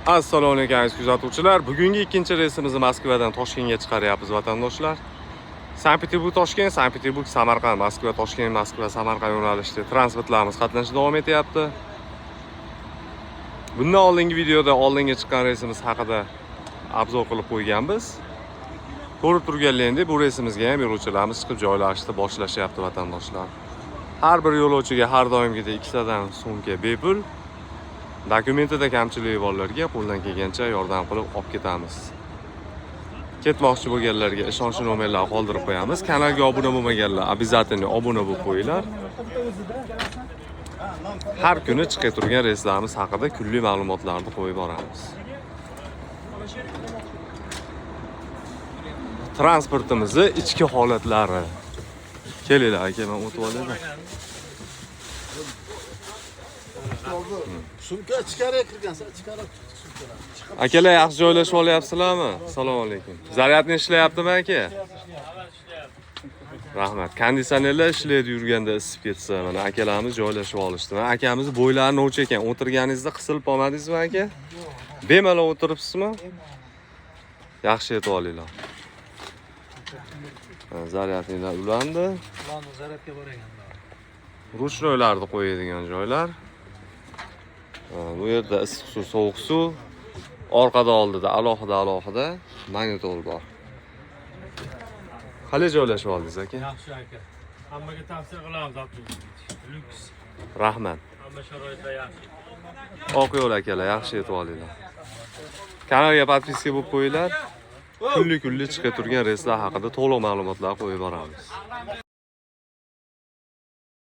Assalomu alaykum aziz kuzatuvchilar. Bugungi ikkinchi reysimizni Moskvadan Toshkentga chiqaryapmiz vatandoshlar. Sankt-Peterburg Toshkent, Sankt-Peterburg Samarqand, Moskva Toshkent, Moskva Samarqand yo'nalishida transportlarimiz qatnashi davom etyapti. Bundan oldingi videoda oldinga chiqqan reysimiz haqida obzor qilib qo'yganmiz. Ko'rib turganlaringdek, bu reysimizga ham yo'lovchilarimiz chiqib joylashishni boshlashyapti vatandoshlar. Har bir yo'lovchiga har doimgidek 2 tadan sumka bepul. Dokumentida kamchiligi borlarga qo'ldan kelgancha yordam qilib olib ketamiz. Ketmoqchi bo'lganlarga ishonch nomerlarini qoldirib qo'yamiz. Kanalga obuna bo'lmaganlar обязательно obuna bo'lib qo'yinglar. Har kuni chiqib turgan reyslarimiz haqida kunlik ma'lumotlarni qo'yib boramiz. Transportimizni ichki holatlari. Kelinglar aka, men o'tib olaman. Sumka ichkariga kirgansa, ichkariga sumkalar. Akalar yaxshi joylashib olyapsizlarmi? Assalomu alaykum. Zaryadni ishlayaptimi aka? Rahmat. Konditsionerlar ishlaydi yurganda isib ketsa, mana akalarimiz joylashib olishdi. Mana akamiz bo'ylari novcha ekan. O'tirganingizda qisilib qolmadingizmi aka? Bemalol o'tiribsizmi? Yaxshi yetib olinglar. Zaryadlar ulandi. Ularni zaryadga boraganlar. Ruchnoylarni qo'yadigan joylar. Bu yerda issiq suv, sovuq suv. Orqada oldida alohida monitor bor. Qanday joylashib oldingiz aka? Yaxshi aka. Hammaga tavsiya qilamiz avtobus. Lyuks. Rahmat. Hamma sharoitda yaxshi. Oq yo'l akalar, yaxshi yetib olinglar. Kanalga podpiska bo'lib qo'yinglar. Kunlik chiqib turgan reyslar haqida to'liq ma'lumotlar qo'yib boramiz.